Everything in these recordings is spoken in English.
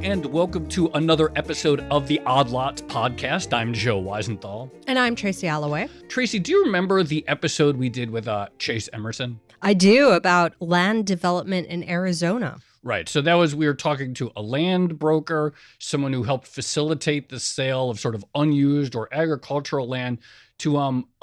and welcome to another episode of the Odd Lots podcast. I'm Joe Weisenthal. And I'm Tracy Alloway. Tracy, do you remember the episode we did with Chase Emerson? I do, about land development in Arizona. Right. So we were talking to a land broker, someone who helped facilitate the sale of sort of unused or agricultural land to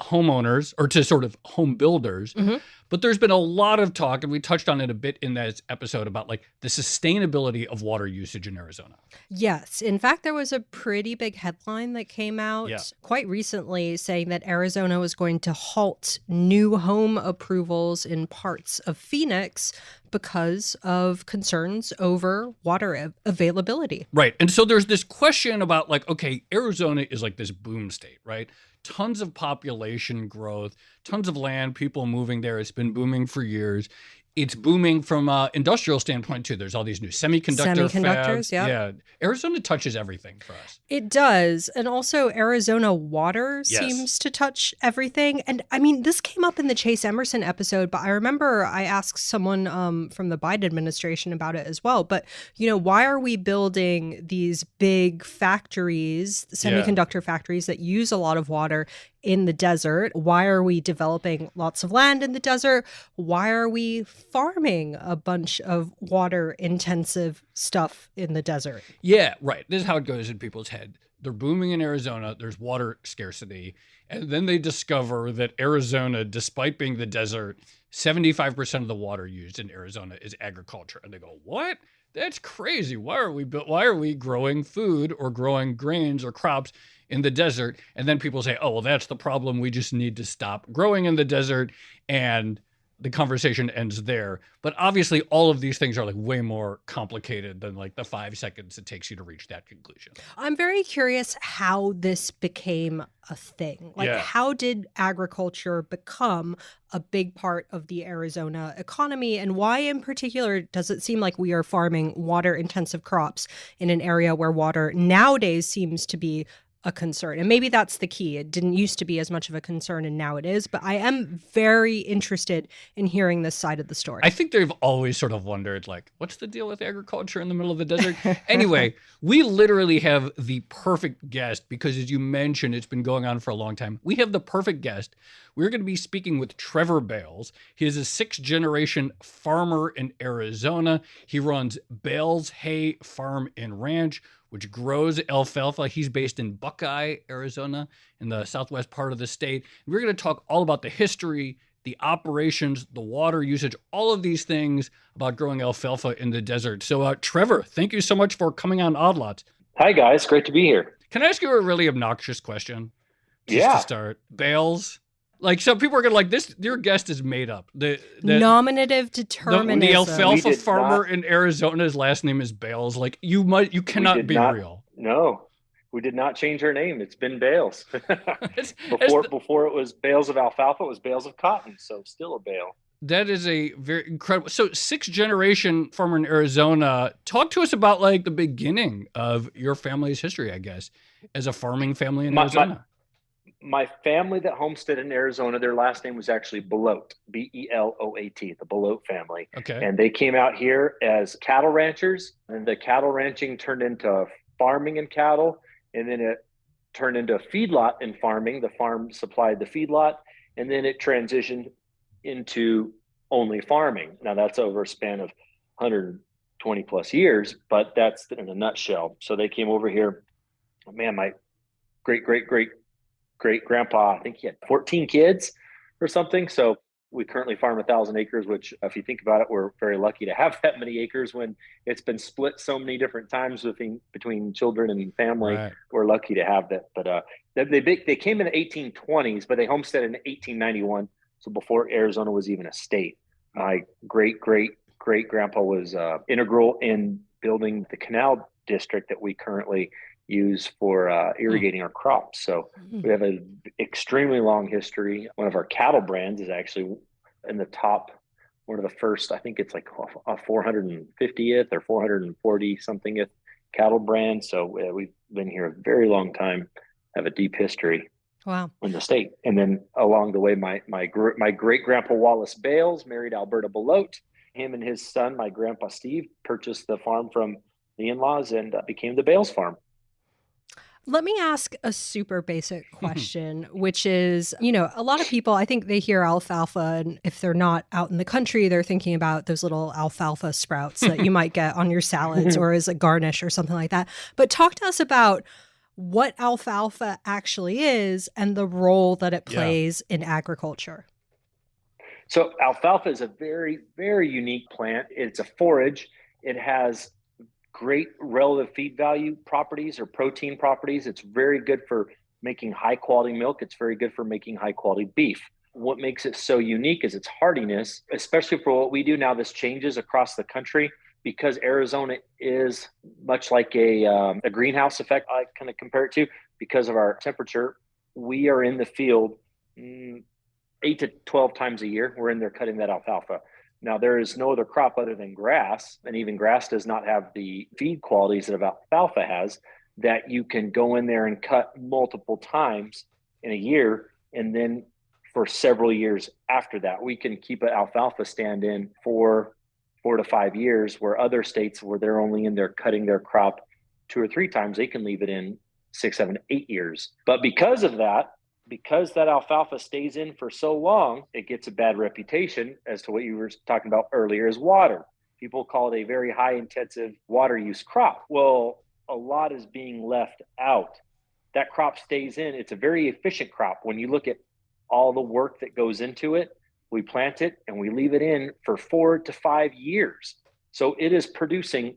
homeowners or to sort of home builders. Mm-hmm. But there's been a lot of talk, and we touched on it a bit in that episode, about like the sustainability of water usage in Arizona. Yes. In fact, there was a pretty big headline that came out quite recently saying that Arizona was going to halt new home approvals in parts of Phoenix because of concerns over water availability. Right. And so there's this question about like, okay, Arizona is like this boom state, right? Tons of population growth, tons of land, people moving there. It's been booming for years. It's booming from an industrial standpoint, too. There's all these new semiconductors, fabs. Yeah. Arizona touches everything for us. It does. And also Arizona water seems to touch everything. And I mean, this came up in the Chase Emerson episode, but I remember I asked someone from the Biden administration about it as well. But, you know, why are we building these big factories, semiconductor factories that use a lot of water in the desert? Why are we developing lots of land in the desert? Why are we farming a bunch of water intensive stuff in the desert? Yeah, right. This is how it goes in people's head. They're booming in Arizona. There's water scarcity. And then they discover that Arizona, despite being the desert, 75% of the water used in Arizona is agriculture. And they go, what? That's crazy. Why are we growing food or growing grains or crops in the desert? And then people say, oh, well, that's the problem. We just need to stop growing in the desert. And the conversation ends there. But obviously, all of these things are like way more complicated than like the 5 seconds it takes you to reach that conclusion. I'm very curious how this became a thing. Like, how did agriculture become a big part of the Arizona economy? And why in particular does it seem like we are farming water intensive crops in an area where water nowadays seems to be a concern? And maybe that's the key. It didn't used to be as much of a concern, and now it is. But I am very interested in hearing this side of the story. I think they've always sort of wondered, like, what's the deal with agriculture in the middle of the desert? Anyway, we literally have the perfect guest because, as you mentioned, it's been going on for a long time. We have the perfect guest. We're going to be speaking with Trevor Bales. He is a 6th-generation farmer in Arizona. He runs Bales Hay Farm Ranch, which grows alfalfa. He's based in Buckeye, Arizona, in the southwest part of the state. We're going to talk all about the history, the operations, the water usage, all of these things about growing alfalfa in the desert. So, Trevor, thank you so much for coming on Odd Lots. Hi, guys. Great to be here. Can I ask you a really obnoxious question? Just to start. Bales? Like, some people are going to like this. Your guest is made up. The nominative determinism. The alfalfa farmer in Arizona's last name is Bales. Like, you cannot be real. No, we did not change her name. It's been Bales. Before it was bales of alfalfa, it was bales of cotton. So still a bale. That is a very incredible. So 6th-generation farmer in Arizona. Talk to us about like the beginning of your family's history, I guess, as a farming family in Arizona. My family that homesteaded in Arizona, their last name was actually Beloat, Beloat, the Beloat family. Okay. And they came out here as cattle ranchers, and the cattle ranching turned into farming and cattle, and then it turned into feedlot and farming. The farm supplied the feedlot, and then it transitioned into only farming. Now that's over a span of 120 plus years, but that's in a nutshell. So they came over here. Man, my great grandpa, I think he had 14 kids or something. So we currently farm 1,000 acres, which if you think about it, we're very lucky to have that many acres when it's been split so many different times between children and family. Right. We're lucky to have that. But they came in the 1820s, but they homesteaded in 1891. So before Arizona was even a state. My great grandpa was integral in building the canal district that we currently use for irrigating our crops. So we have an extremely long history. One of our cattle brands is actually in the top, one of the first, I think it's like a 450th or 440 somethingth cattle brand. So we've been here a very long time, have a deep history. Wow. In the state. And then along the way, my great grandpa Wallace Bales married Alberta Beloat. Him and his son, my grandpa Steve, purchased the farm from the in-laws and became the Bales Farm. Let me ask a super basic question, which is, you know, a lot of people, I think they hear alfalfa, and if they're not out in the country, they're thinking about those little alfalfa sprouts that you might get on your salads or as a garnish or something like that. But talk to us about what alfalfa actually is and the role that it plays in agriculture. So alfalfa is a very, very unique plant. It's a forage. It has great relative feed value properties or protein properties. It's very good for making high quality milk. It's very good for making high quality beef. What makes it so unique is its hardiness, especially for what we do now. This changes across the country because Arizona is much like a greenhouse effect. I kind of compare it to, because of our temperature. We are in the field 8 to 12 times a year. We're in there cutting that alfalfa. Now, there is no other crop other than grass, and even grass does not have the feed qualities that alfalfa has, that you can go in there and cut multiple times in a year. And then for several years after that, we can keep an alfalfa stand in for 4 to 5 years, where other states where they're only in there cutting their crop 2 or 3 times, they can leave it in 6, 7, 8 years. But because of that, because that alfalfa stays in for so long, it gets a bad reputation as to what you were talking about earlier is water. People call it a very high intensive water use crop. Well, a lot is being left out. That crop stays in. It's a very efficient crop. When you look at all the work that goes into it, we plant it and we leave it in for 4 to 5 years. So it is producing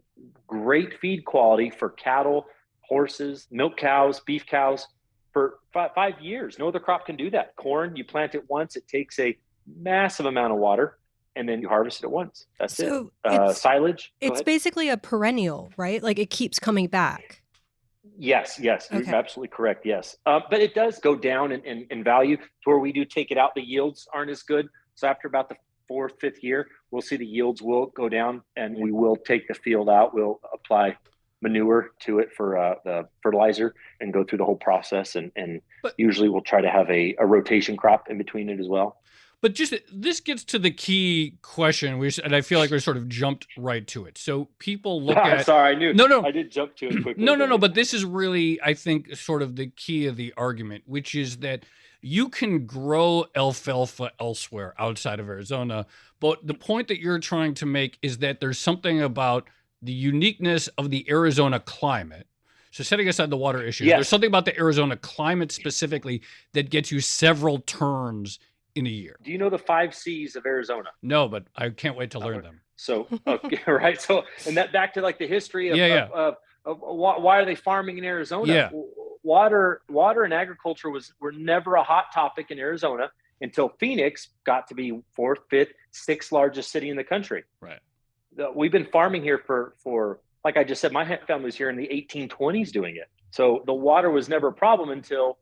great feed quality for cattle, horses, milk cows, beef cows for 5 years. No other crop can do that. Corn, you plant it once, it takes a massive amount of water, and then you harvest it at once. That's So it. Silage. It's basically a perennial, right? Like it keeps coming back. Yes, Okay. You're absolutely correct. Yes. But it does go down in value to where we do take it out. The yields aren't as good. So after about the 4th, 5th year, we'll see the yields will go down, and we will take the field out. We'll apply manure to it for the fertilizer and go through the whole process. But usually we'll try to have a rotation crop in between it as well. But just this gets to the key question, and I feel like we sort of jumped right to it. So people look at. Sorry, I knew. No. I did jump to it quickly. No. But this is really, I think, sort of the key of the argument, which is that you can grow alfalfa elsewhere outside of Arizona. But the point that you're trying to make is that there's something about the uniqueness of the Arizona climate. So setting aside the water issues, There's something about the Arizona climate specifically that gets you several turns in a year. Do you know the 5 C's of Arizona? No, but I can't wait to learn them. So, okay, right. So, and that back to like the history of why are they farming in Arizona? Yeah. Water and agriculture were never a hot topic in Arizona until Phoenix got to be 4th, 5th, 6th largest city in the country. Right. We've been farming here for like I just said, my family was here in the 1820s doing it. So the water was never a problem until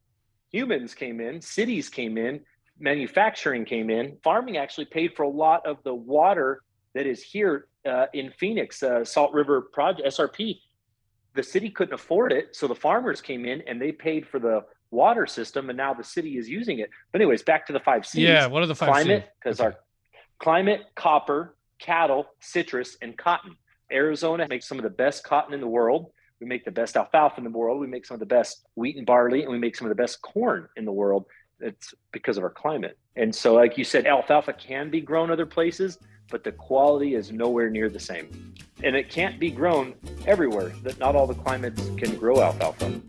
humans came in, cities came in, manufacturing came in. Farming actually paid for a lot of the water that is here in Phoenix, Salt River Project, SRP. The city couldn't afford it, so the farmers came in and they paid for the water system, and now the city is using it. But anyways, back to the 5 C's. Yeah, what are the 5 C's? Climate, because our climate, copper, cattle, citrus, and cotton. Arizona makes some of the best cotton in the world. We make the best alfalfa in the world. We make some of the best wheat and barley, and we make some of the best corn in the world. It's because of our climate. And so, like you said, alfalfa can be grown other places, but the quality is nowhere near the same. And it can't be grown everywhere. That not all the climates can grow alfalfa.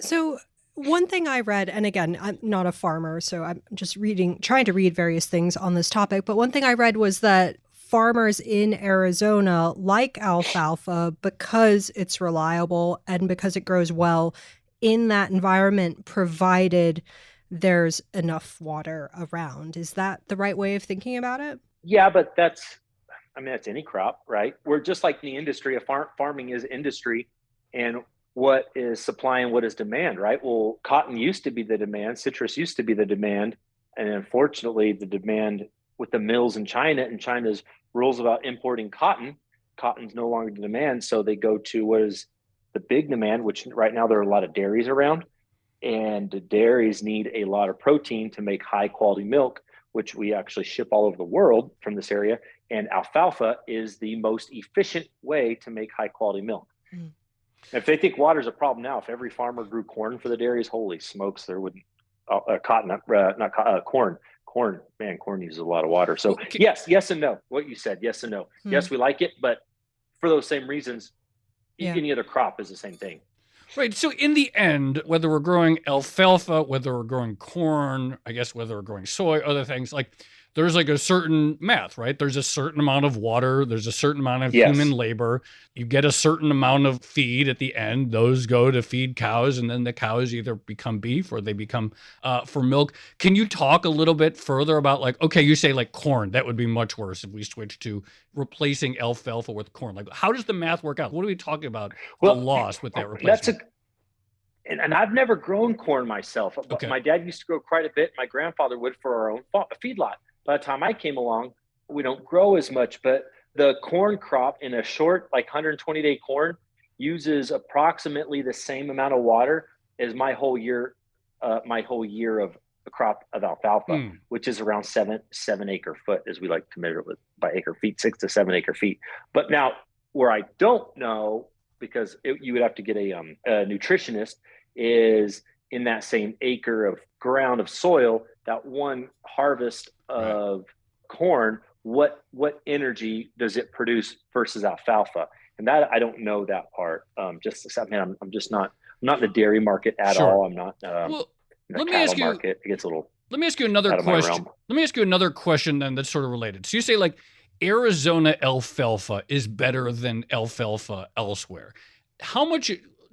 So one thing I read, and again, I'm not a farmer, so I'm just trying to read various things on this topic, but one thing I read was that farmers in Arizona like alfalfa because it's reliable and because it grows well in that environment, provided there's enough water around. Is that the right way of thinking about it? Yeah, but that's any crop, right? We're just like the industry. Farming is industry, and what is supply and what is demand, right? Well, cotton used to be the demand, citrus used to be the demand, and unfortunately, the demand with the mills in China and China's rules about importing cotton, cotton's no longer the demand. So they go to what is the big demand, which right now there are a lot of dairies around, and the dairies need a lot of protein to make high quality milk, which we actually ship all over the world from this area. And alfalfa is the most efficient way to make high quality milk. Mm. If they think water is a problem now, if every farmer grew corn for the dairies, holy smokes, there wouldn't corn. Man, corn uses a lot of water. So yes and no. What you said, yes and no. Yes, we like it, but for those same reasons, any other crop is the same thing. Right. So in the end, whether we're growing alfalfa, whether we're growing corn, I guess whether we're growing soy, other things, like there's like a certain math, right? There's a certain amount of water. There's a certain amount of human labor. You get a certain amount of feed at the end. Those go to feed cows, and then the cows either become beef or they become for milk. Can you talk a little bit further about like, okay, you say like corn, that would be much worse if we switch to replacing alfalfa with corn. Like, how does the math work out? What are we talking about? The loss with that replacement? And I've never grown corn myself. Okay. My dad used to grow quite a bit. My grandfather would for our own feedlot. By the time I came along, we don't grow as much, but the corn crop in a short, like 120-day corn uses approximately the same amount of water as my whole year of a crop of alfalfa, which is around 7 acre foot, as we like to measure it with by acre feet, 6 to 7 acre feet. But now where I don't know, because you would have to get a nutritionist, is in that same acre of ground of soil, that one harvest of corn, what energy does it produce versus alfalfa? And that I don't know that part. I'm just not in the dairy market at all. I'm not in the cattle market. It gets a little. Let me ask you another question. Let me ask you another question then that's sort of related. So you say like Arizona alfalfa is better than alfalfa elsewhere.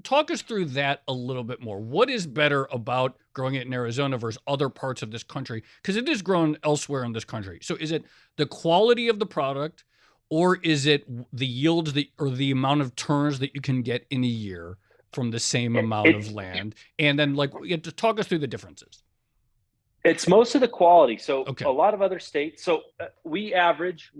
Talk us through that a little bit more. What is better about growing it in Arizona versus other parts of this country? Because it is grown elsewhere in this country. So is it the quality of the product, or is it the yields or the amount of turns that you can get in a year from the same amount of land? And then you have to talk us through the differences. It's most of the quality. So a lot of other states. So we average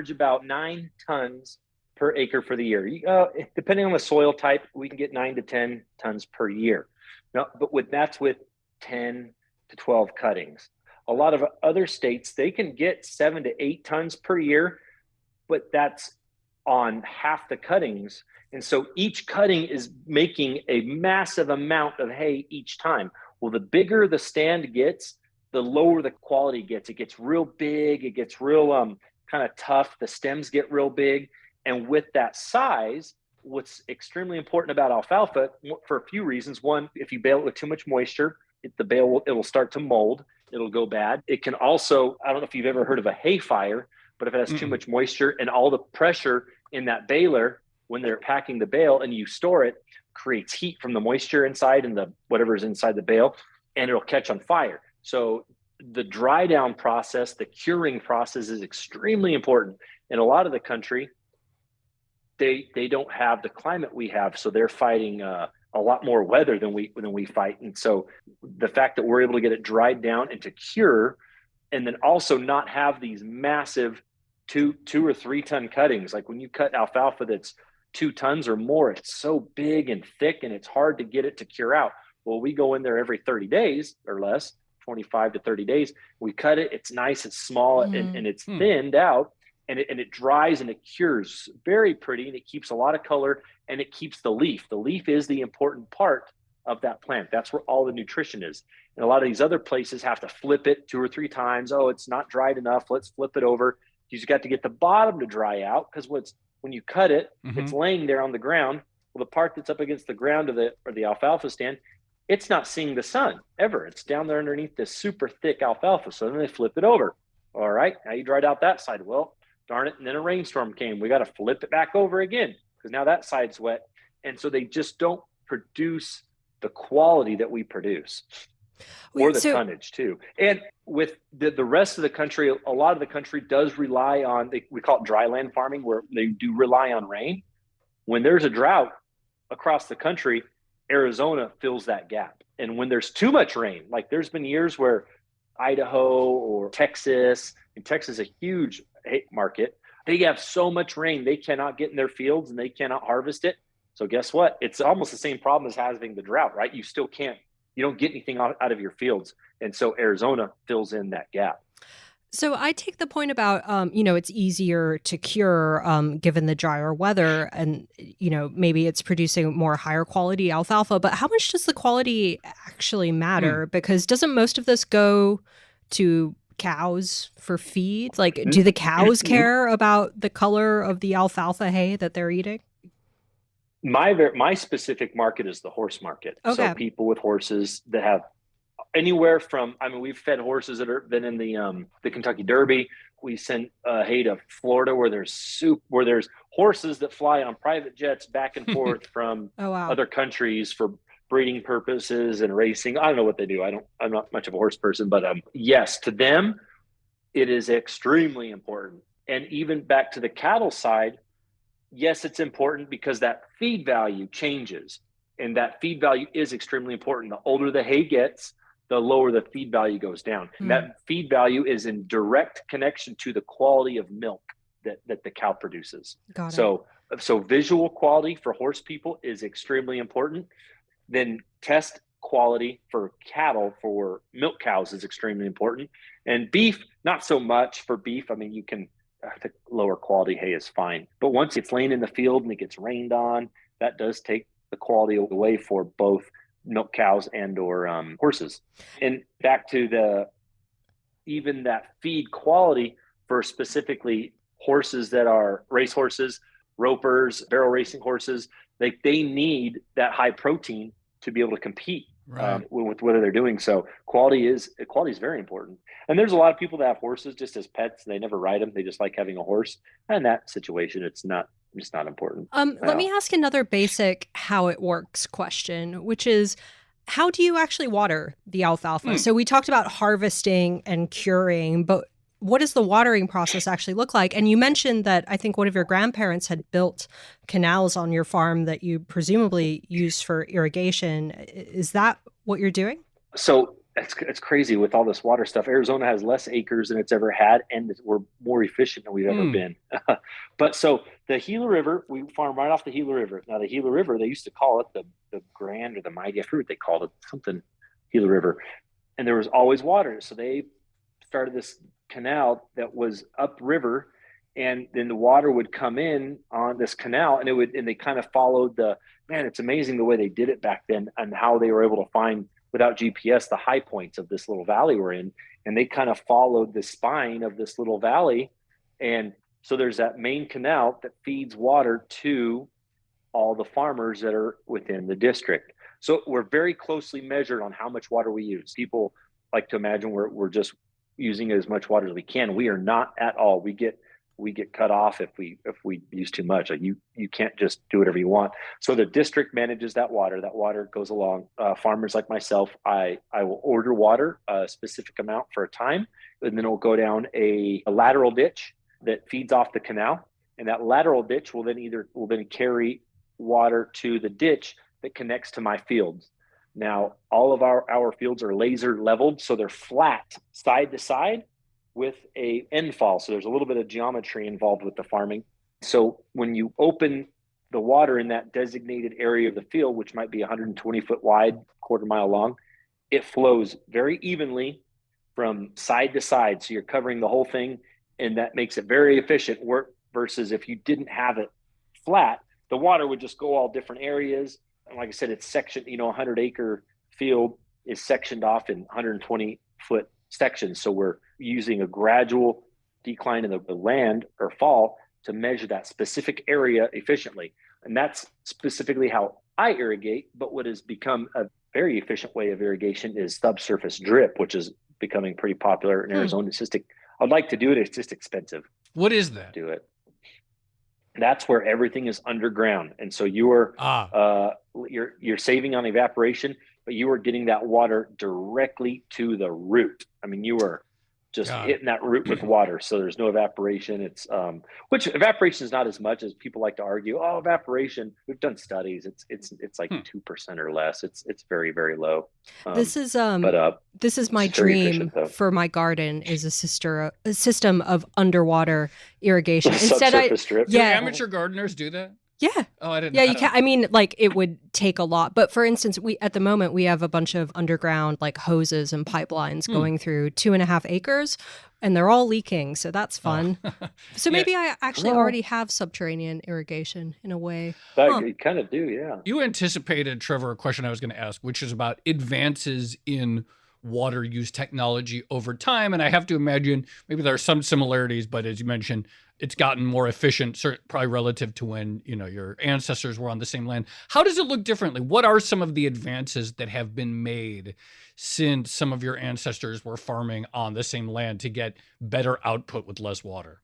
about 9 tons per acre for the year. Depending on the soil type, we can get 9 to 10 tons per year. Now, but that's with 10 to 12 cuttings. A lot of other states, they can get 7 to 8 tons per year, but that's on half the cuttings. And so each cutting is making a massive amount of hay each time. Well, the bigger the stand gets, the lower the quality gets. It gets real big. It gets real kind of tough. The stems get real big. And with that size, what's extremely important about alfalfa for a few reasons. One, if you bale it with too much moisture, it will start to mold. It'll go bad. It can also, I don't know if you've ever heard of a hay fire, but if it has too much moisture and all the pressure in that baler, when they're packing the bale and you store it, creates heat from the moisture inside and the whatever's inside the bale, and it'll catch on fire. So the dry down process, the curing process is extremely important. In a lot of the country, they don't have the climate we have, so they're fighting a lot more weather than we fight. And so the fact that we're able to get it dried down and to cure, and then also not have these massive 2 or 3 ton cuttings. Like when you cut alfalfa that's 2 tons or more, it's so big and thick and it's hard to get it to cure out. Well, we go in there every 30 days or less, 25 to 30 days. We cut it. It's nice. It's small and it's thinned out. And it dries and it cures very pretty, and it keeps a lot of color, and it keeps the leaf. The leaf is the important part of that plant. That's where all the nutrition is. And a lot of these other places have to flip it 2 or 3 times. Oh, it's not dried enough. Let's flip it over. You just got to get the bottom to dry out, because when you cut it, it's laying there on the ground. Well, the part that's up against the ground or the alfalfa stand, it's not seeing the sun ever. It's down there underneath this super thick alfalfa. So then they flip it over. All right, now you dried out that side. Well, darn it. And then a rainstorm came. We got to flip it back over again because now that side's wet. And so they just don't produce the quality that we produce, or the tonnage too. And with the rest of the country, a lot of the country does rely on, we call it dry land farming, where they do rely on rain. When there's a drought across the country, Arizona fills that gap. And when there's too much rain, like there's been years where Idaho or Texas, and Texas is a huge hay market. They have so much rain, they cannot get in their fields and they cannot harvest it. So guess what? It's almost the same problem as having the drought, right? You don't get anything out of your fields. And so Arizona fills in that gap. So I take the point about, it's easier to cure given the drier weather and, maybe it's producing more higher quality alfalfa. But how much does the quality actually matter? Because doesn't most of this go to cows for feed? Like, do the cows care about the color of the alfalfa hay that they're eating? My specific market is the horse market. Okay. So people with horses that have anywhere from, we've fed horses that have been in the Kentucky Derby. We send hay to Florida where there's horses that fly on private jets back and forth from other countries for breeding purposes and racing. I don't know what they do. I'm not much of a horse person, but yes, to them, it is extremely important. And even back to the cattle side, yes, it's important because that feed value changes. And that feed value is extremely important. The older the hay gets, the lower the feed value goes down. And that feed value is in direct connection to the quality of milk that the cow produces. Got it. So visual quality for horse people is extremely important. Then test quality for cattle, for milk cows, is extremely important. And beef, not so much for beef. You can, the lower quality hay is fine. But once it's laying in the field and it gets rained on, that does take the quality away for both milk cows and or horses. And back to even that feed quality for specifically horses that are race horses, ropers, barrel racing horses, like they need that high protein to be able to compete with what they're doing. So quality is very important. And there's a lot of people that have horses just as pets. They never ride them. They just like having a horse. And in that situation, it's not important. Let me ask another basic how it works question, which is, how do you actually water the alfalfa? So we talked about harvesting and curing, but what does the watering process actually look like? And you mentioned that I think one of your grandparents had built canals on your farm that you presumably use for irrigation. Is that what you're doing? So it's crazy with all this water stuff. Arizona has less acres than it's ever had, and we're more efficient than we've ever been. But so the Gila River, we farm right off the Gila River. Now the Gila River, they used to call it the Grand or the Mighty. I forget what they called it, something Gila River. And there was always water. So they started this canal that was upriver, and then the water would come in on this canal, and they kind of followed it's amazing the way they did it back then and how they were able to find, without GPS, the high points of this little valley we're in. And they kind of followed the spine of this little valley. And so there's that main canal that feeds water to all the farmers that are within the district. So we're very closely measured on how much water we use. People like to imagine we're just using as much water as we can. We are not at all. We get cut off if we use too much. Like you can't just do whatever you want. So the district manages that water. That water goes along. Farmers like myself, I will order water, a specific amount for a time, and then it'll go down a lateral ditch that feeds off the canal. And that lateral ditch will then carry water to the ditch that connects to my fields. Now, all of our fields are laser leveled, so they're flat side to side with a end fall. So there's a little bit of geometry involved with the farming. So when you open the water in that designated area of the field, which might be 120 foot wide, quarter mile long, it flows very evenly from side to side. So you're covering the whole thing, and that makes it very efficient work versus if you didn't have it flat, the water would just go all different areas. And like I said, it's sectioned, 100 acre field is sectioned off in 120 foot sections. So we're using a gradual decline in the land or fall to measure that specific area efficiently. And that's specifically how I irrigate. But what has become a very efficient way of irrigation is subsurface drip, which is becoming pretty popular in Arizona. It's just, I'd like to do it. It's just expensive. What is that? Do it. That's where everything is underground. And so you're saving on evaporation, but you are getting that water directly to the root. I mean, you are just hitting that root with water. So there's no evaporation. It's which evaporation is not as much as people like to argue. Oh, evaporation. We've done studies. It's like 2% or less. It's very, very low. This is my dream for my garden, is a system of underwater irrigation. Subsurface drip. Do amateur gardeners do that? Yeah. Oh, I didn't. Yeah, you can. I mean, like, it would take a lot. But for instance, at the moment we have a bunch of underground like hoses and pipelines going through 2.5 acres, and they're all leaking. So that's fun. So maybe I actually already have subterranean irrigation in a way. You kind of do, yeah. You anticipated, Trevor, a question I was going to ask, which is about advances in water use technology over time. And I have to imagine maybe there are some similarities, but as you mentioned, it's gotten more efficient, probably relative to when, your ancestors were on the same land. How does it look differently? What are some of the advances that have been made since some of your ancestors were farming on the same land to get better output with less water?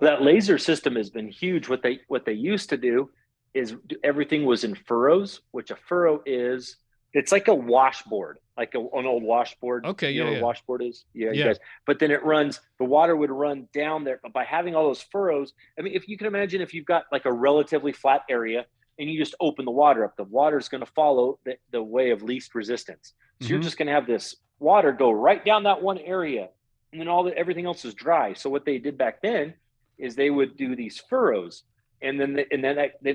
Well, that laser system has been huge. What they used to do is everything was in furrows, which a furrow is, it's like a washboard, like an old washboard. Okay, you know what a washboard is? Yeah, you Yeah. guys. But then the water would run down there. But by having all those furrows, I mean, if you can imagine, if you've got like a relatively flat area and you just open the water up, the water is going to follow the way of least resistance. So you're just going to have this water go right down that one area, and then everything else is dry. So what they did back then is they would do these furrows, and then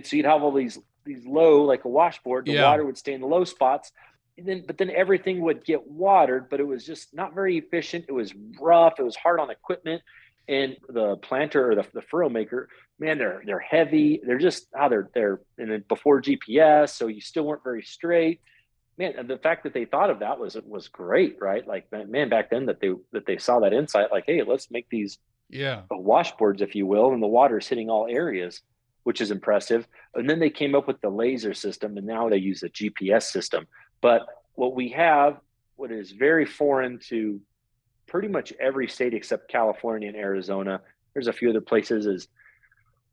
so you'd have all these low, like a washboard. The water would stay in the low spots, but then everything would get watered, but it was just not very efficient. It was rough. It was hard on equipment, and the planter or the furrow maker, man, they're heavy. They're just they're and then before GPS, so you still weren't very straight. Man, the fact that they thought of that was great, right? Like, man, back then that they saw that insight, like, hey, let's make these washboards, if you will, and the water's hitting all areas, which is impressive. And then they came up with the laser system, and now they use a GPS system. But what is very foreign to pretty much every state except California and Arizona, there's a few other places, is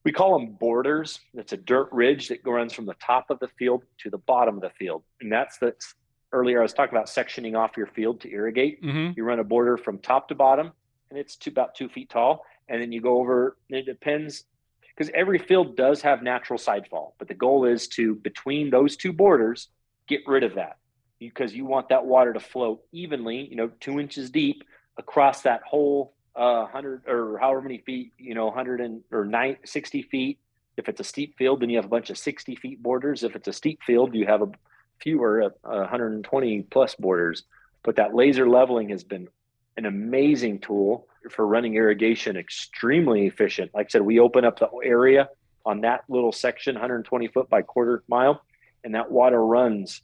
we call them borders. It's a dirt ridge that runs from the top of the field to the bottom of the field. And earlier I was talking about sectioning off your field to irrigate. Mm-hmm. You run a border from top to bottom, and it's about 2 feet tall. And then you go over, and it depends, because every field does have natural sidefall, but the goal is to, between those two borders, get rid of that, because you want that water to flow evenly, 2 inches deep across that whole 100 or however many feet, 60 feet. If it's a steep field, then you have a bunch of 60 feet borders. If it's a steep field, you have fewer 120 plus borders. But that laser leveling has been an amazing tool for running irrigation, extremely efficient. Like I said, we open up the area on that little section, 120 foot by quarter mile, and that water runs,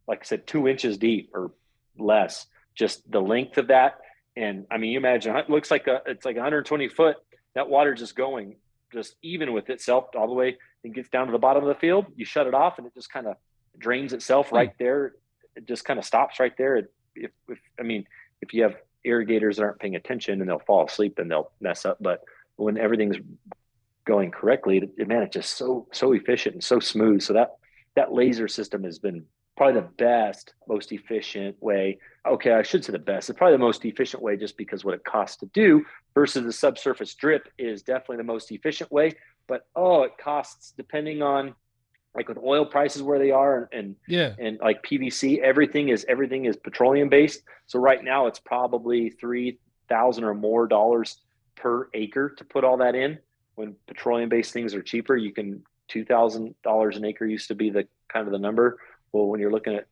like I said, 2 inches deep or less, just the length of that. And I mean, you imagine, it looks like it's like 120 foot, that water just going just even with itself all the way and gets down to the bottom of the field. You shut it off and it just kind of drains itself right there. It just kind of stops right there. If you have irrigators that aren't paying attention, and they'll fall asleep and they'll mess up. But when everything's going correctly, it's just so efficient and so smooth. So that laser system has been probably the best, most efficient way. Okay, I should say the best. It's probably the most efficient way, just because what it costs to do versus the subsurface drip is definitely the most efficient way. But it costs, depending on, like with oil prices where they are, and like PVC, everything is petroleum based. So right now it's probably $3,000 or more per acre to put all that in. When petroleum based things are cheaper, $2,000 an acre used to be the kind of the number. Well, when you're looking at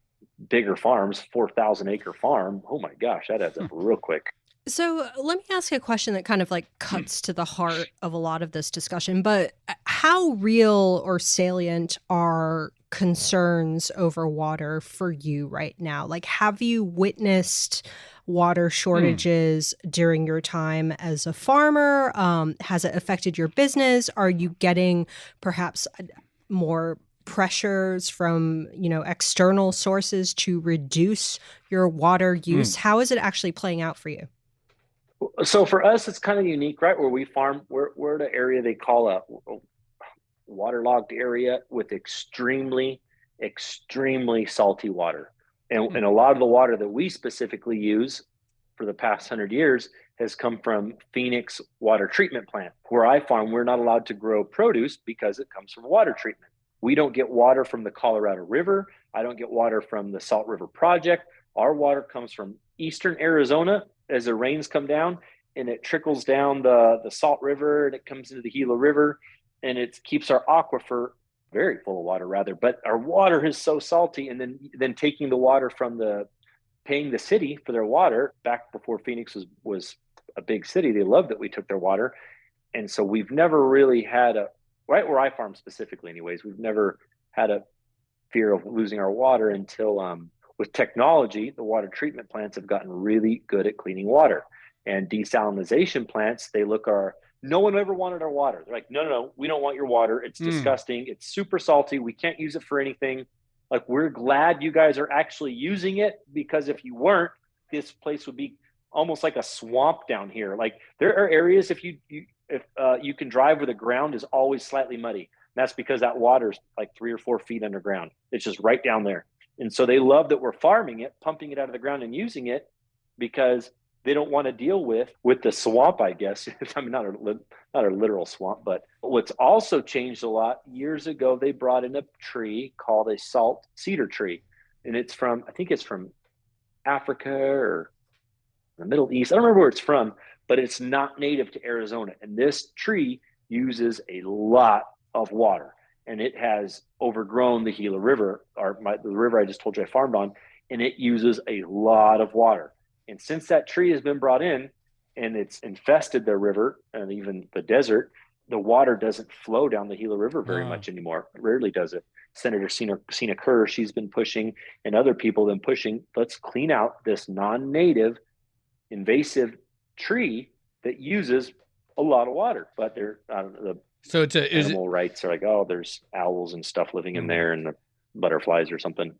bigger farms, 4,000 acre farm, oh my gosh, that adds up real quick. So let me ask you a question that kind of like cuts to the heart of a lot of this discussion, but how real or salient are concerns over water for you right now? Like, have you witnessed water shortages during your time as a farmer? Has it affected your business? Are you getting perhaps more pressures from, external sources to reduce your water use? How is it actually playing out for you? So for us, it's kind of unique, right? Where we farm, we're at an area they call a waterlogged area with extremely, extremely salty water. And a lot of the water that we specifically use for the past 100 years has come from Phoenix water treatment plant. Where I farm, we're not allowed to grow produce because it comes from water treatment. We don't get water from the Colorado River. I don't get water from the Salt River Project. Our water comes from eastern Arizona as the rains come down, and it trickles down the Salt River, and it comes into the Gila River, and it keeps our aquifer very full of water, rather. But our water is so salty, and then taking the water from paying the city for their water back before Phoenix was a big city. They loved that we took their water. And so we've never really had right where I farm specifically anyways, we've never had a fear of losing our water until with technology, the water treatment plants have gotten really good at cleaning water. And desalinization plants, no one ever wanted our water. They're like, no, we don't want your water. It's disgusting. It's super salty. We can't use it for anything. Like, we're glad you guys are actually using it, because if you weren't, this place would be almost like a swamp down here. Like, there are areas if you can drive where the ground is always slightly muddy. And that's because that water's like 3 or 4 feet underground. It's just right down there. And so they love that we're farming it, pumping it out of the ground and using it, because they don't want to deal with the swamp, I guess. I mean, not a literal swamp, but what's also changed a lot. Years ago, they brought in a tree called a salt cedar tree. And I think it's from Africa or the Middle East. I don't remember where it's from, but it's not native to Arizona. And this tree uses a lot of water, and it has overgrown the Gila River, the river I just told you I farmed on, and it uses a lot of water. And since that tree has been brought in and it's infested the river and even the desert, the water doesn't flow down the Gila River very much anymore. It rarely does it. Senator Sina Kerr, she's been pushing, and other people have been pushing, let's clean out this non-native invasive tree that uses a lot of water. But animal rights are like, oh, there's owls and stuff living in there, and the butterflies or something.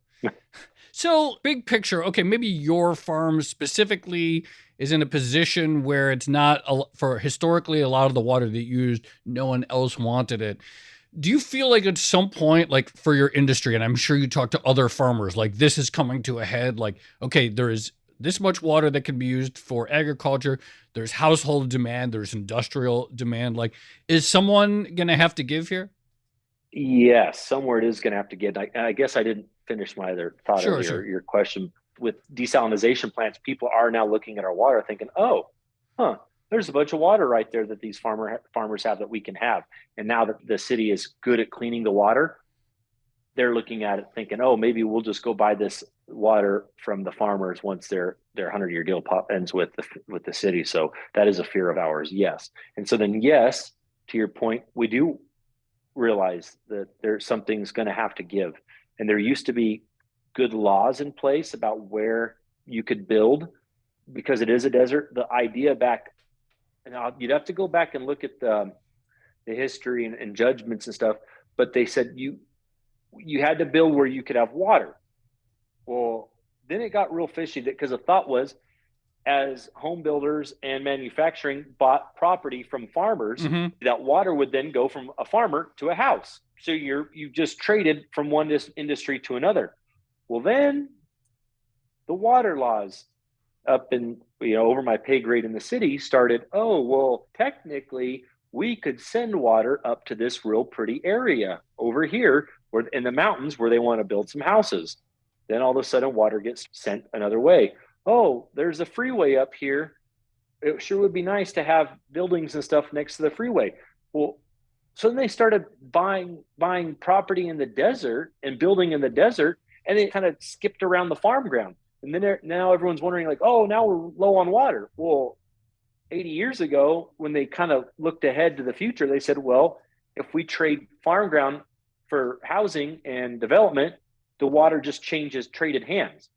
So, big picture, okay, maybe your farm specifically is in a position where it's not, for historically, a lot of the water that you used, no one else wanted it. Do you feel like at some point, like for your industry, and I'm sure you talk to other farmers, like this is coming to a head, like, okay, there is this much water that can be used for agriculture, there's household demand, there's industrial demand, like, is someone going to have to give here? Yes, somewhere it is going to have to get. I guess I didn't finish my other thought of your question. With desalinization plants, people are now looking at our water thinking, there's a bunch of water right there that these farmers have that we can have. And now that the city is good at cleaning the water, they're looking at it thinking, oh, maybe we'll just go buy this water from the farmers once their 100-year deal ends with the city. So that is a fear of ours, yes. And so then, yes, to your point, we do realize that there's something's going to have to give. And there used to be good laws in place about where you could build, because it is a desert. The idea back, and you'd have to go back and look at the history and judgments and stuff, but they said you had to build where you could have water. Well, then it got real fishy, because the thought was, as home builders and manufacturing bought property from farmers, that water would then go from a farmer to a house. So you just traded from one industry to another. Well, then the water laws up in, over my pay grade in the city started, oh, well, technically we could send water up to this real pretty area over here where in the mountains where they want to build some houses. Then all of a sudden water gets sent another way. Oh, there's a freeway up here. It sure would be nice to have buildings and stuff next to the freeway. Well, so then they started buying property in the desert and building in the desert, and it kind of skipped around the farm ground. And then now everyone's wondering, like, oh, now we're low on water. Well, 80 years ago, when they kind of looked ahead to the future, they said, well, if we trade farm ground for housing and development, the water just traded hands.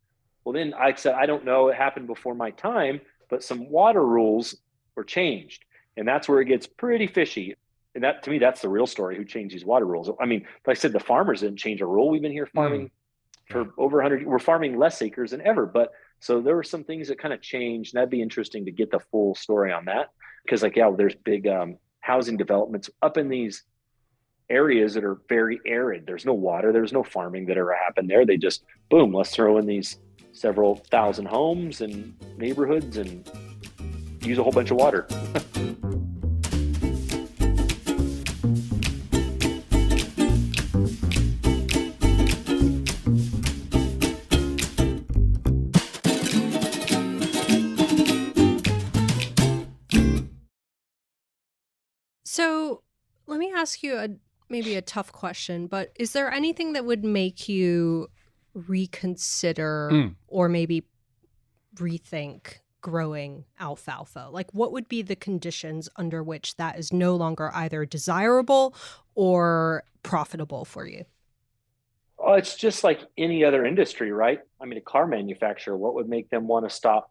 Well, then I said, I don't know, it happened before my time, but some water rules were changed. And that's where it gets pretty fishy. And that, to me, that's the real story, who changed these water rules. I mean, like I said, the farmers didn't change a rule. We've been here farming for over 100. We're farming less acres than ever. But so there were some things that kind of changed. And that'd be interesting to get the full story on that. Because there's big housing developments up in these areas that are very arid. There's no water. There's no farming that ever happened there. They just, boom, let's throw in these several thousand homes and neighborhoods and use a whole bunch of water. So let me ask you maybe a tough question, but is there anything that would make you reconsider or maybe rethink growing alfalfa? Like, what would be the conditions under which that is no longer either desirable or profitable for you? Oh, it's just like any other industry, right? I mean, a car manufacturer, what would make them want to stop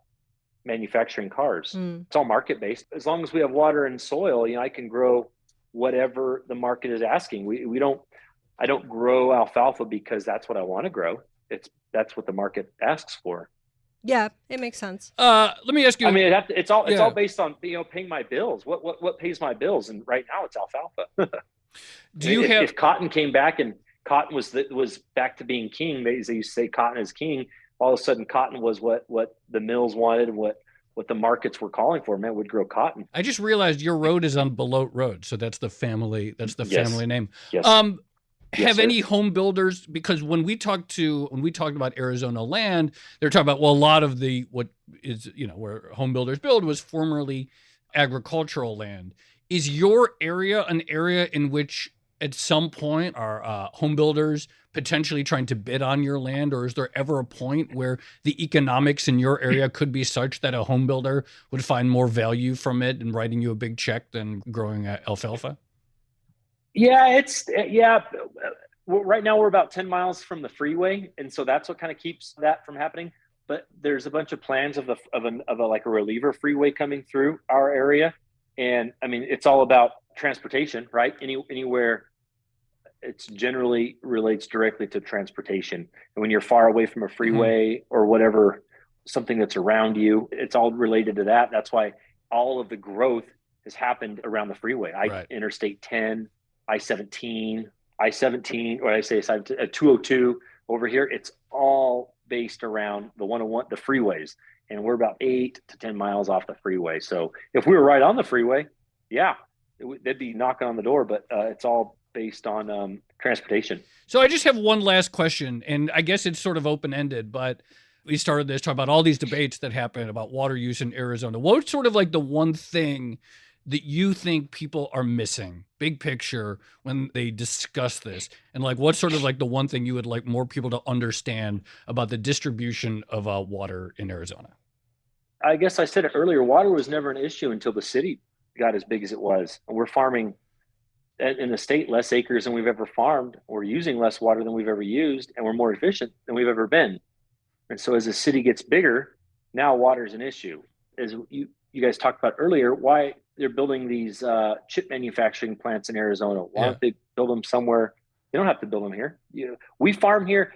manufacturing cars? It's all market based. As long as we have water and soil, I can grow whatever the market is asking. I don't grow alfalfa because that's what I want to grow. That's what the market asks for. Yeah, it makes sense. Let me ask you. I mean, it's all based on paying my bills. What pays my bills? And right now, it's alfalfa. If cotton came back and cotton was back to being king, they used to say cotton is king. All of a sudden, cotton was what the mills wanted and what the markets were calling for. Man, would grow cotton. I just realized your road is on Belote Road, so that's the family. That's the family name. Yes. Have any home builders, because when we talked about Arizona land, they're talking about, well, a lot of what is, where home builders build was formerly agricultural land. Is your area an area in which at some point are home builders potentially trying to bid on your land? Or is there ever a point where the economics in your area could be such that a home builder would find more value from it and writing you a big check than growing alfalfa? Yeah, right now we're about 10 miles from the freeway. And so that's what kind of keeps that from happening. But there's a bunch of plans of a reliever freeway coming through our area. And I mean, it's all about transportation, right? Anywhere, it's generally relates directly to transportation. And when you're far away from a freeway or whatever, something that's around you, it's all related to that. That's why all of the growth has happened around the freeway. Interstate 10, I-17, or I say 202 over here. It's all based around the 101, the freeways. And we're about 8 to 10 miles off the freeway. So if we were right on the freeway, they'd be knocking on the door, but it's all based on transportation. So I just have one last question, and I guess it's sort of open-ended, but we started this talking about all these debates that happen about water use in Arizona. What's sort of like the one thing that you think people are missing, big picture, when they discuss this? And like, what's sort of like the one thing you would like more people to understand about the distribution of water in Arizona? I guess I said it earlier, water was never an issue until the city got as big as it was. And we're farming in the state less acres than we've ever farmed. We're using less water than we've ever used, and we're more efficient than we've ever been. And so as the city gets bigger, now water is an issue. As you guys talked about earlier, why they're building these chip manufacturing plants in Arizona. Why don't they build them somewhere? They don't have to build them here. We farm here.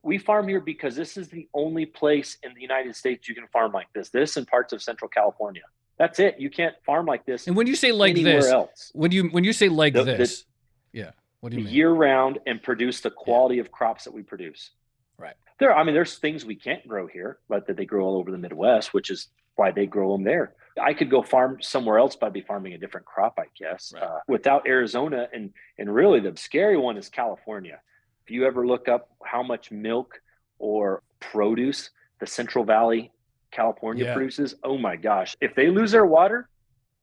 We farm here because this is the only place in the United States you can farm like this. This and parts of Central California. That's it. You can't farm like this. And when you say like anywhere this, else. when you say like this, what do you mean? Year round and produce the quality of crops that we produce. Right. There's things we can't grow here, but that they grow all over the Midwest, which is why they grow them there. I could go farm somewhere else, but I'd be farming a different crop, I guess. Right. Without Arizona, and really the scary one is California. If you ever look up how much milk or produce the Central Valley California produces, oh my gosh. If they lose their water,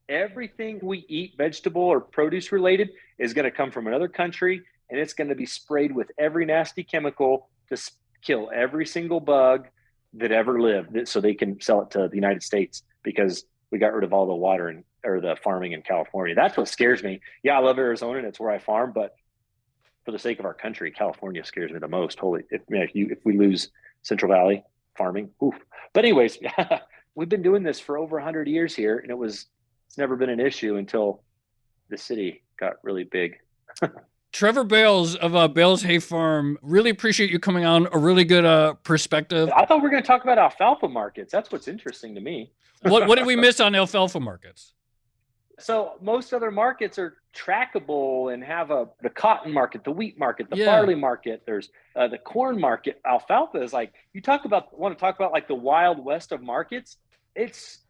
everything we eat, vegetable or produce related, is going to come from another country, and it's going to be sprayed with every nasty chemical to kill every single bug that ever lived, so they can sell it to the United States, because we got rid of all the water or the farming in California. That's what scares me. Yeah, I love Arizona and it's where I farm, but for the sake of our country, California scares me the most. If we lose Central Valley farming, oof. But anyways, we've been doing this for over 100 years here, and it's never been an issue until the city got really big. Trevor Bales of Bales Hay Farm, really appreciate you coming on. A really good perspective. I thought we were going to talk about alfalfa markets. That's what's interesting to me. What did we miss on alfalfa markets? So most other markets are trackable and have the cotton market, the wheat market, the barley market. There's the corn market. Alfalfa is like, want to talk about like the wild west of markets. It's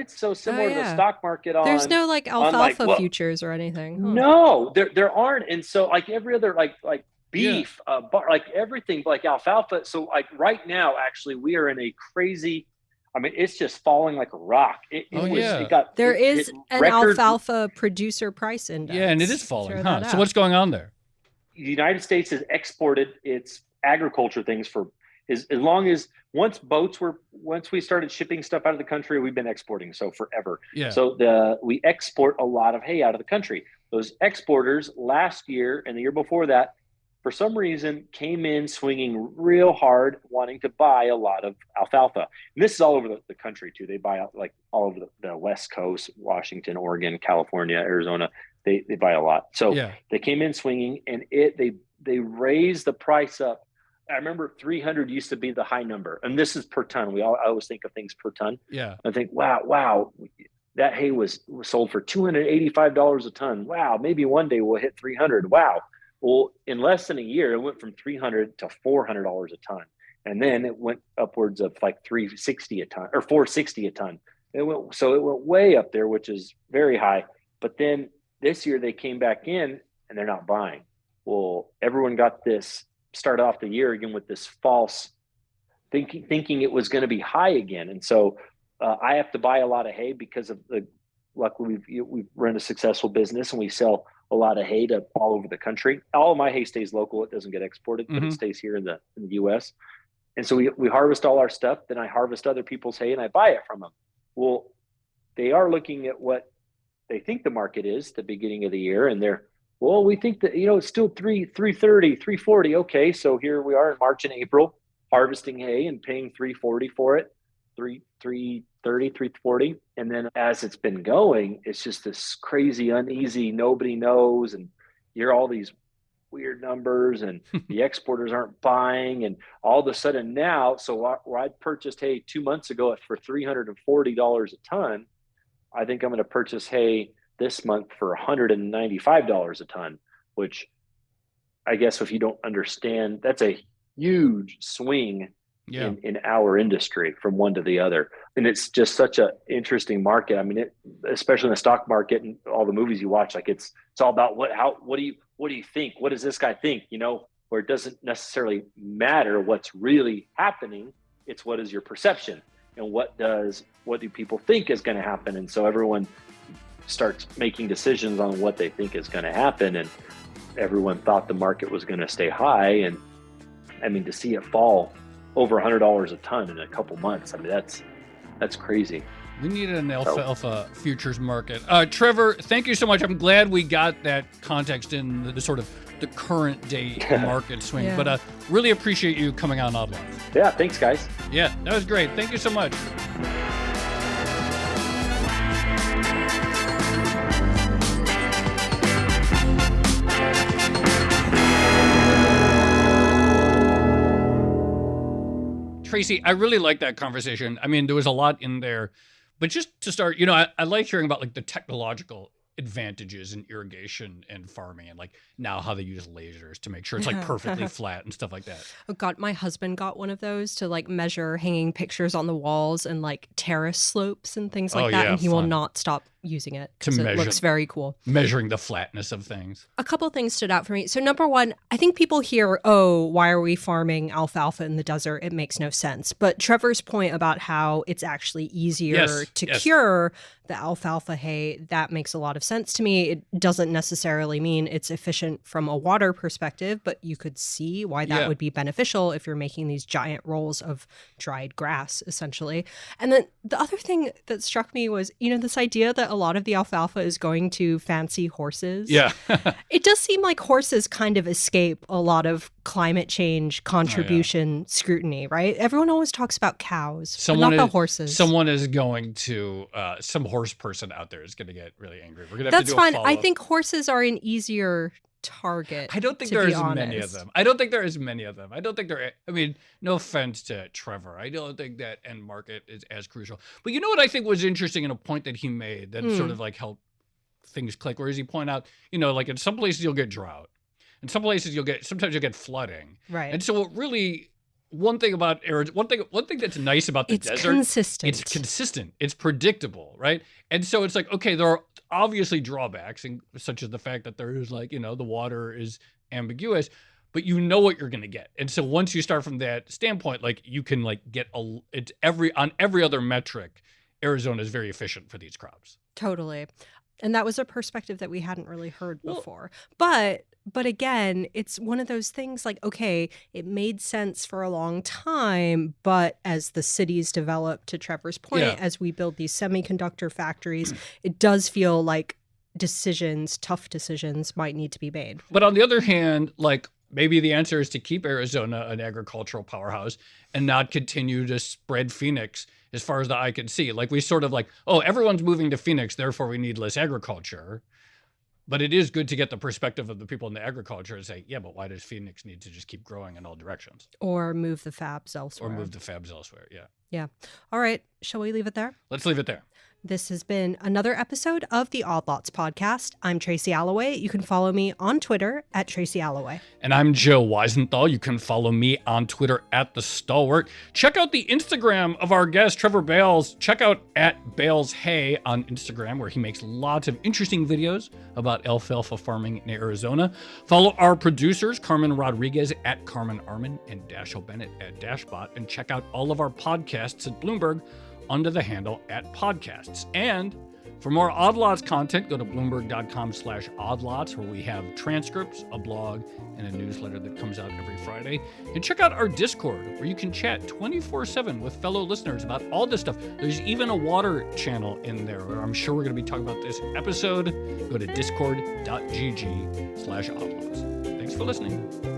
so similar to the stock market. There's no like alfalfa futures or anything. Huh? No, there aren't. And so like every other like beef, like everything like alfalfa. So like right now, actually, we are in a crazy. It's just falling like a rock. There is an alfalfa producer price index. Yeah, and it is falling. So what's going on there? The United States has exported its agriculture things for as long as once we started shipping stuff out of the country, we've been exporting so forever. Yeah. So we export a lot of hay out of the country. Those exporters last year and the year before that, for some reason, came in swinging real hard, wanting to buy a lot of alfalfa. And this is all over the country too. They buy like all over the West Coast, Washington, Oregon, California, Arizona. They buy a lot. So they came in swinging, and they raised the price up. I remember 300 used to be the high number, and this is per ton. I always think of things per ton. Yeah. I think, wow, that hay was sold for $285 a ton. Wow, maybe one day we'll hit 300. Wow. Well, in less than a year, it went from $300 to $400 a ton, and then it went upwards of like $360 a ton or $460 a ton. It went way up there, which is very high. But then this year they came back in and they're not buying. Well, everyone started off the year again with this false thinking it was going to be high again, and so I have to buy a lot of hay because of luckily we've run a successful business and we sell a lot of hay to all over the country. All of my hay stays local. It doesn't get exported, but it stays here in the US. And so we harvest all our stuff. Then I harvest other people's hay and I buy it from them. Well, they are looking at what they think the market is the beginning of the year. And we think that, it's still 330, 340. Okay. So here we are in March and April harvesting hay and paying 340 for it, 330, 340. And then as it's been going, it's just this crazy, uneasy, nobody knows. And you hear all these weird numbers and the exporters aren't buying. And all of a sudden now, so where I purchased hay 2 months ago for $340 a ton, I think I'm going to purchase hay this month for $195 a ton, which I guess if you don't understand, that's a huge swing in our industry from one to the other. And it's just such an interesting market. Especially in the stock market and all the movies you watch, like it's all about what do you think? What does this guy think? Where it doesn't necessarily matter what's really happening. It's what is your perception and what do people think is going to happen? And so everyone starts making decisions on what they think is going to happen. And everyone thought the market was going to stay high. And to see it fall over $100 a ton in a couple months, that's crazy. We need an alfalfa futures market. Trevor, thank you so much. I'm glad we got that context in the sort of the current day market swing. But really appreciate you coming on Odd Life. Yeah, thanks, guys. Yeah, that was great. Thank you so much. Tracy, I really like that conversation. There was a lot in there, but just to start, I like hearing about like the technological advantages in irrigation and farming, and like now how they use lasers to make sure it's like perfectly flat and stuff like that. Oh God, my husband got one of those to like measure hanging pictures on the walls and like terrace slopes and things like that, and he will not stop using it because it looks very cool. Measuring the flatness of things. A couple things stood out for me. So number one, I think people hear, why are we farming alfalfa in the desert? It makes no sense. But Trevor's point about how it's actually easier to cure the alfalfa hay, that makes a lot of sense to me. It doesn't necessarily mean it's efficient from a water perspective, but you could see why that would be beneficial if you're making these giant rolls of dried grass, essentially. And then the other thing that struck me was, this idea that a lot of the alfalfa is going to fancy horses. Yeah. It does seem like horses kind of escape a lot of climate change contribution scrutiny, right? Everyone always talks about cows, but not the horses. Someone is going to, some horse person out there is going to get really angry. We're going to have to do a follow-up. That's fine. I think horses are an easier target. I don't think there's many of them. I don't think there is many of them. I don't think there. No offense to Trevor. I don't think that end market is as crucial. But you know what I think was interesting, and a point that he made that sort of like helped things click. Whereas you point out, like in some places you'll get drought. In some places sometimes you'll get flooding. Right. And so one thing that's nice about the desert. It's consistent. It's consistent. It's predictable, right? And so it's like, okay, there are obviously drawbacks, such as the fact that there is the water is ambiguous, but you know what you're going to get. And so once you start from that standpoint, you can get on every other metric, Arizona is very efficient for these crops. Totally. And that was a perspective that we hadn't really heard before. But again, it's one of those things okay, it made sense for a long time, but as the cities develop, to Trevor's point, as we build these semiconductor factories, it does feel like tough decisions might need to be made. But on the other hand, maybe the answer is to keep Arizona an agricultural powerhouse and not continue to spread Phoenix as far as the eye can see. We sort of everyone's moving to Phoenix, therefore we need less agriculture. But it is good to get the perspective of the people in the agriculture and say, yeah, but why does Phoenix need to just keep growing in all directions? Or move the fabs elsewhere. Yeah. All right. Shall we leave it there? Let's leave it there. This has been another episode of the Odd Lots podcast. I'm Tracy Alloway. You can follow me on Twitter at Tracy Alloway. And I'm Joe Weisenthal. You can follow me on Twitter at The Stalwart. Check out the Instagram of our guest, Trevor Bales. Check out at Bales Hay on Instagram, where he makes lots of interesting videos about alfalfa farming in Arizona. Follow our producers, Carmen Rodriguez at Carmen Armin and Dashiell Bennett at Dashbot. And check out all of our podcasts at Bloomberg under the handle @podcasts. And for more Odd Lots content, go to bloomberg.com/oddlots, where we have transcripts, a blog, and a newsletter that comes out every Friday. And check out our Discord, where you can chat 24/7 with fellow listeners about all this stuff. There's even a water channel in there, where I'm sure we're going to be talking about this episode. Go to discord.gg/oddlots. Thanks for listening.